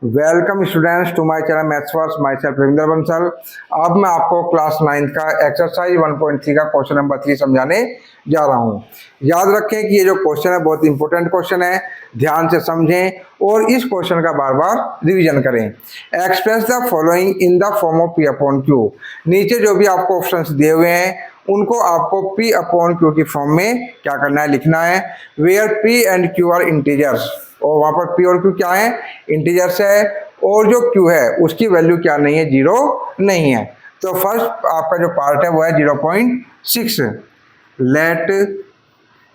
Welcome students to my channel maths for myself Ravindra Bansal. अब मैं आपको क्लास 9 का एक्सरसाइज 1.3 का क्वेश्चन नंबर 3 समझाने जा रहा हूं। याद रखें कि ये जो क्वेश्चन है बहुत इंपॉर्टेंट क्वेश्चन है, ध्यान से समझें और इस क्वेश्चन का बार बार रिवीजन करें। Express the following in the form of P upon Q. नीचे जो भी आपको ऑप्शंस दिए हुए हैं उनको आपको पी अपॉन क्यू की फॉर्म में क्या करना है, लिखना है। Where P and Q are integers, और वहां पर पी और क्यू क्या है, इंटीजर्स है, और जो क्यू है उसकी वैल्यू क्या नहीं है, 0 नहीं है। तो फर्स्ट आपका जो पार्ट है वो है 0.6। Let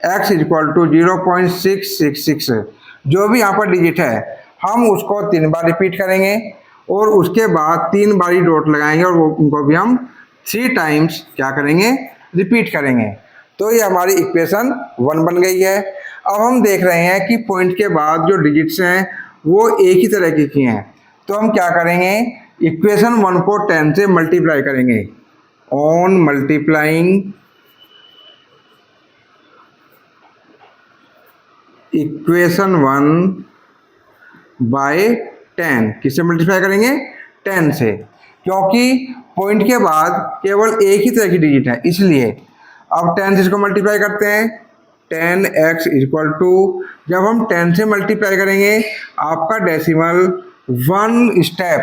x equal to 0.666। जो भी यहाँ पर डिजिट है हम उसको 3 बार रिपीट करेंगे और उसके बाद 3 बार ही डॉट लगाएंगे और उनको भी हम 3 टाइम्स क्या करेंगे, रिपीट करेंगे। तो ये हमारी इक्वेशन 1 बन गई है। अब हम देख रहे हैं कि पॉइंट के बाद जो डिजिट्स हैं वो एक ही तरह की हैं, तो हम क्या करेंगे, इक्वेशन 1 को 10 से मल्टीप्लाई करेंगे। ऑन मल्टीप्लाइंग इक्वेशन 1 बाय 10, किससे मल्टीप्लाई करेंगे, 10 से, क्योंकि पॉइंट के बाद केवल एक ही तरह की डिजिट है इसलिए। अब 10 से इसको मल्टीप्लाई करते हैं, 10x इक्वल टू, जब हम 10 से मल्टीप्लाई करेंगे आपका डेसिमल 1 स्टेप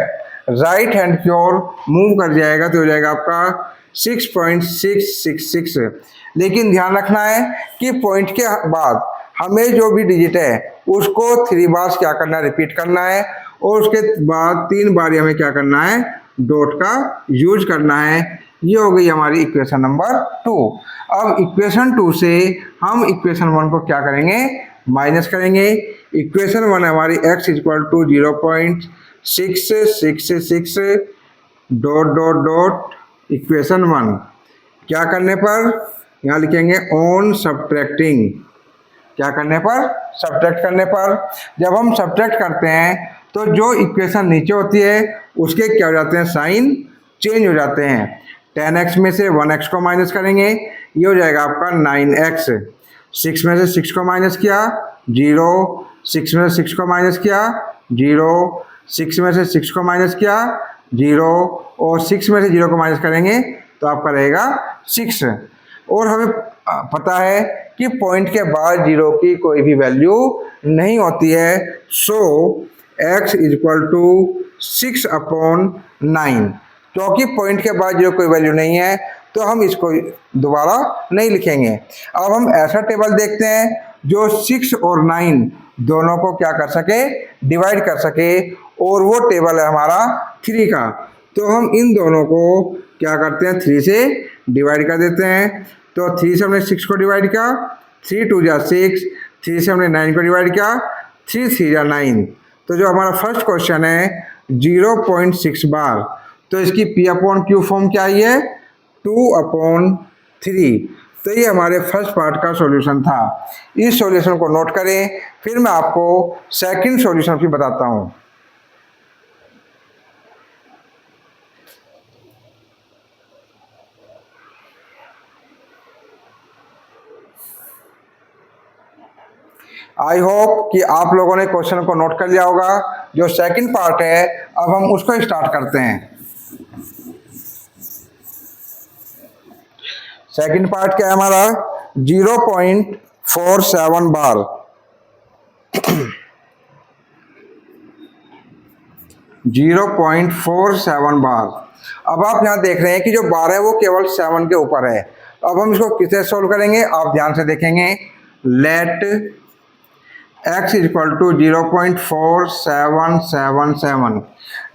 राइट हैंड की ओर मूव कर जाएगा, तो हो जाएगा आपका 6.666। लेकिन ध्यान रखना है कि पॉइंट के बाद हमें जो भी डिजिट है उसको 3 बार क्या करना है, रिपीट करना है, और उसके बाद 3 बार हमें क्या करना है, डॉट का यूज करना है। ये हो गई हमारी इक्वेशन नंबर 2। अब इक्वेशन 2 से हम इक्वेशन 1 को क्या करेंगे, माइनस करेंगे। इक्वेशन 1 हमारी x equal to 0.666 dot dot dot equation 1, क्या करने पर, यहाँ लिखेंगे ऑन सब्ट्रैक्टिंग, क्या करने पर, सब्ट्रैक्ट करने पर। जब हम सब्ट्रैक्ट करते हैं तो जो इक्वेशन नीचे होती है उसके क्या हो जाते हैं, साइन चेंज हो जाते हैं। 10x में से 1x को माइनस करेंगे, ये हो जाएगा आपका 9x। 6 में से 6 को माइनस किया 0, 6 में से 6 को माइनस किया 0, 6 में से 6 को माइनस किया 0, और 6 में से 0 को माइनस करेंगे तो आपका रहेगा 6। और हमें पता है कि पॉइंट के बाद 0 की कोई भी वैल्यू नहीं होती है। सो x इक्वल टू 6/9, क्योंकि पॉइंट के बाद 0 कोई वैल्यू नहीं है तो हम इसको दोबारा नहीं लिखेंगे। अब हम ऐसा टेबल देखते हैं जो 6 और 9 दोनों को क्या कर सके, डिवाइड कर सके, और वो टेबल है हमारा 3 का। तो हम इन दोनों को क्या करते हैं, 3 से डिवाइड कर देते हैं। तो 3 से हमने 6 को डिवाइड किया, 3 2 जा 6, 3 से हमने 9 को डिवाइड किया, 3 3 जा 9। तो जो हमारा फर्स्ट क्वेश्चन है 0.6 बार, तो इसकी P अपॉन Q फॉर्म क्या आई है, 2/3। तो ये हमारे फर्स्ट पार्ट का सॉल्यूशन था। इस सॉल्यूशन को नोट करें, फिर मैं आपको सेकंड सॉल्यूशन भी बताता हूँ। आई होप कि आप लोगों ने क्वेश्चन को नोट कर लिया होगा। जो सेकंड पार्ट है अब हम उसको स्टार्ट करते हैं। सेकंड पार्ट क्या है हमारा, 0.47 बार। 0.47 बार। अब आप यहाँ देख रहे हैं कि जो बार है वो केवल 7 के ऊपर है। अब हम इसको किससे सोल्व करेंगे, आप ध्यान से देखेंगे। लेट x इक्वल टू 0.4777,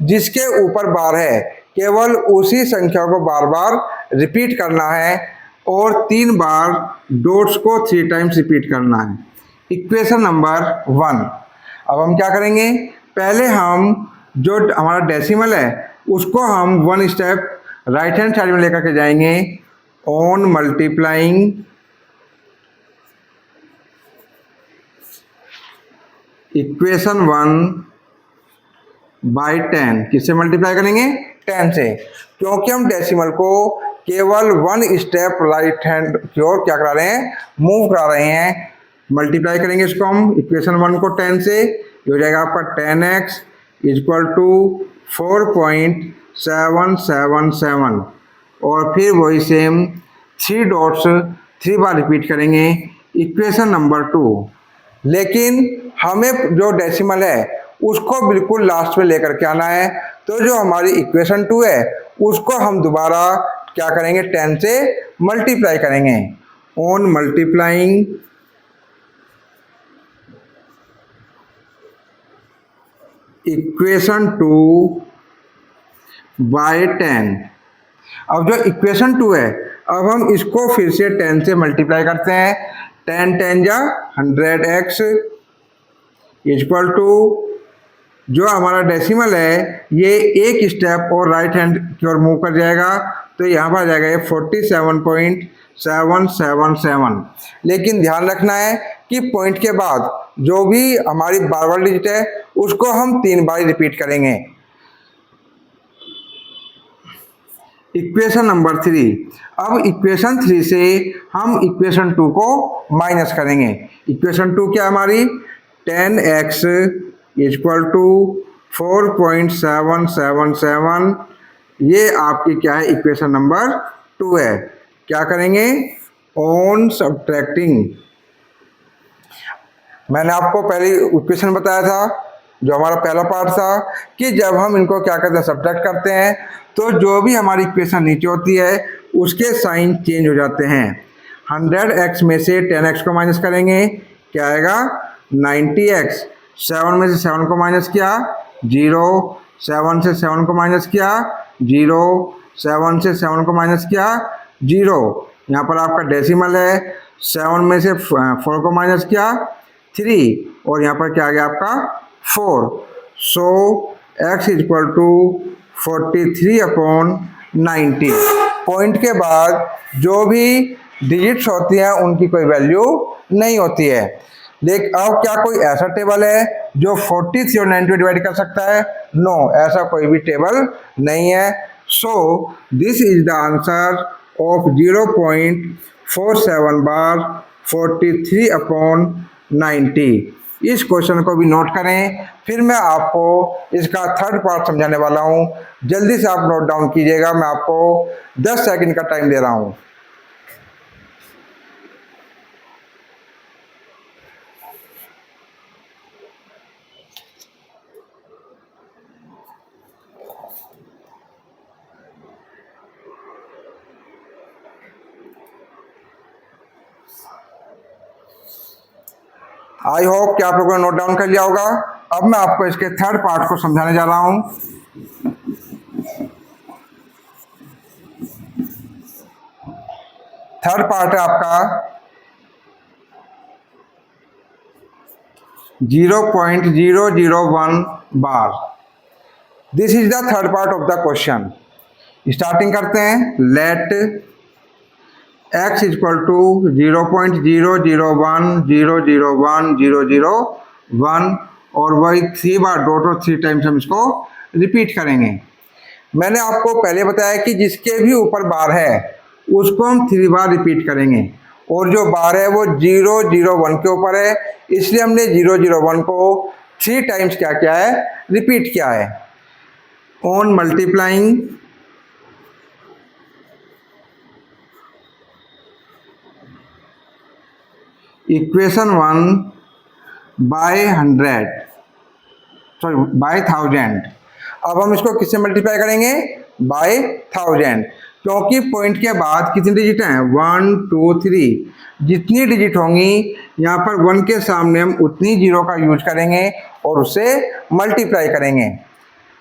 जिसके ऊपर बार है केवल उसी संख्या को बार बार रिपीट करना है और 3 बार डॉट्स को 3 टाइम्स रिपीट करना है। Equation number 1। अब हम क्या करेंगे, पहले हम जो हमारा डेसिमल है उसको हम 1 स्टेप राइट हैंड साइड में लेकर के जाएंगे। ऑन मल्टीप्लाइंग इक्वेशन 1 बाई 10, किससे मल्टीप्लाई करेंगे, 10 से, क्योंकि हम डेसिमल को केवल 1 स्टेप राइट हैंड की ओर क्या करा रहे हैं, मूव करा रहे हैं। मल्टीप्लाई करेंगे इसको हम इक्वेशन 1 को 10 से, ये हो जाएगा आपका 10x इक्वल टू 4.777 और फिर वही सेम 3 डॉट्स 3 बार रिपीट करेंगे इक्वेशन नंबर 2। लेकिन हमें जो डेसिमल है उसको बिल्कुल लास्ट में लेकर के आना है। तो जो हमारी इक्वेशन 2 है उसको हम दोबारा क्या करेंगे, 10 से मल्टीप्लाई करेंगे। On multiplying equation 2 by 10। अब जो इक्वेशन 2 है अब हम इसको फिर से 10 से मल्टीप्लाई करते हैं। 10 10 जा 100x इक्वल टू जो हमारा डेसिमल है ये एक स्टेप और राइट हैंड की ओर मूव कर जाएगा तो यहाँ पर आ जाएगा ये 47.777। लेकिन ध्यान रखना है कि पॉइंट के बाद जो भी हमारी बार बार डिजिट है उसको हम 3 बार रिपीट करेंगे। Equation number 3। अब इक्वेशन 3 से हम इक्वेशन 2 को माइनस करेंगे। इक्वेशन 2 क्या हमारी 10x इक्वल टू 4.777। ये आपकी क्या है, इक्वेशन नंबर 2 है। क्या करेंगे, ऑन सब्ट्रैक्टिंग। मैंने आपको पहले इक्वेशन बताया था जो हमारा पहला पार्ट था कि जब हम इनको क्या करते हैं, सब्ट्रैक्ट करते हैं तो जो भी हमारी इक्वेशन नीचे होती है उसके साइन चेंज हो जाते हैं। 100x में से 10x को माइनस करेंगे, क्या आएगा 90x। 7 में से 7 को माइनस किया 0, 7 से 7 को माइनस किया 0, 7 से 7 को माइनस किया 0। यहाँ पर आपका डेसिमल है, 7 में से 4 को माइनस किया 3 और यहाँ पर क्या आ गया आपका 4। सो x इक्वल टू 43/90। पॉइंट के बाद जो भी डिजिट्स होती हैं उनकी कोई वैल्यू नहीं होती है। लेकिन अब क्या कोई ऐसा टेबल है जो 43 और 90 डिवाइड कर सकता है? नो, ऐसा कोई भी टेबल नहीं है। So this is the answer of 0.47 बार 43/90। इस क्वेश्चन को भी नोट करें, फिर मैं आपको इसका थर्ड पार्ट समझाने वाला हूं। जल्दी से आप नोट डाउन कीजिएगा, मैं आपको 10 सेकंड का टाइम दे रहा हूं। आई होप कि आप लोगों ने नोट डाउन कर लिया होगा। अब मैं आपको इसके थर्ड पार्ट को समझाने जा रहा हूं। थर्ड पार्ट है आपका 0.001 बार। This is the third part of the question. Starting करते हैं। लेट x इक्वल टू 0.001001001 और वही 3 बार डॉट और 3 टाइम्स हम इसको रिपीट करेंगे। मैंने आपको पहले बताया कि जिसके भी ऊपर बार है उसको हम 3 बार रिपीट करेंगे और जो बार है वो 001 के ऊपर है, इसलिए हमने 001 को 3 टाइम्स क्या किया है, रिपीट किया है। On multiplying equation 1 by 100, sorry by 1000। अब हम इसको किससे मल्टीप्लाई करेंगे, बाय 1000, क्योंकि पॉइंट के बाद कितनी डिजिट हैं, 1 2 3। जितनी डिजिट होंगी यहाँ पर 1 के सामने हम उतनी जीरो का यूज करेंगे और उसे मल्टीप्लाई करेंगे।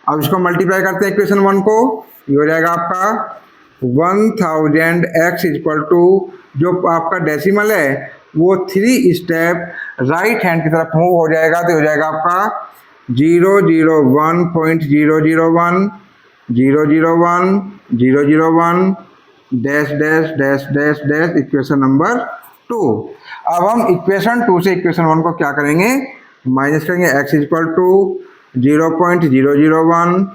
अब इसको मल्टीप्लाई करते हैं इक्वेशन 1 को, ये हो जाएगा आपका 1000x इक्वल टू जो आपका डेसिमल है वो 3 स्टेप राइट हैंड की तरफ मूव हो जाएगा तो हो जाएगा आपका 001.001 001 001 dash dash dash dash dash equation number 2। अब हम इक्वेशन 2 से इक्वेशन 1 को क्या करेंगे, माइनस करेंगे। x equal to 0.001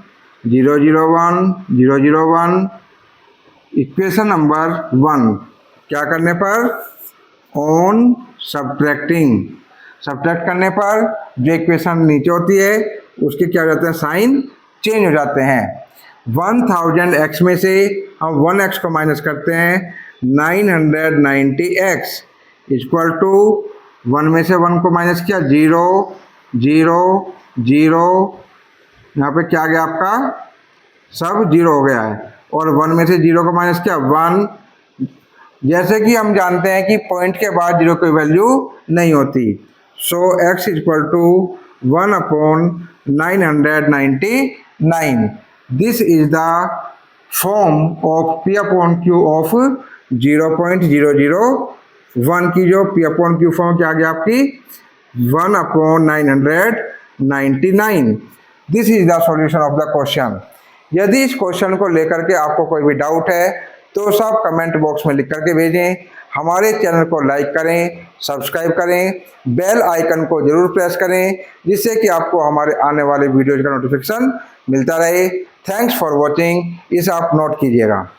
001 001 equation number 1 क्या करने पर, ऑन सब्ट्रैक्टिंग। सब्ट्रैक्ट करने पर जो इक्वेशन नीचे होती है उसके क्या हो जाते हैं, साइन चेंज हो जाते हैं। 1000x में से हम 1x को माइनस करते हैं, 990x इक्वल टू 1 में से 1 को माइनस किया, 0 0 0, यहाँ पे क्या आ गया आपका, सब 0 हो गया है, और 1 में से 0 को माइनस किया 1। जैसे कि हम जानते हैं कि पॉइंट के बाद 0 की वैल्यू नहीं होती, so x equal to 1/999। This is the form of P/Q of 0.001 की जो P/Q फॉर्म क्या आ गया आपकी, 1/999। This is the solution of the question. यदि इस क्वेश्चन को लेकर के आपको कोई भी डाउट है तो सब कमेंट बॉक्स में लिख करके भेजें। हमारे चैनल को लाइक करें, सब्सक्राइब करें, बेल आइकन को जरूर प्रेस करें, जिससे कि आपको हमारे आने वाले वीडियोज का नोटिफिकेशन मिलता रहे। Thanks for watching. इसे आप नोट कीजिएगा।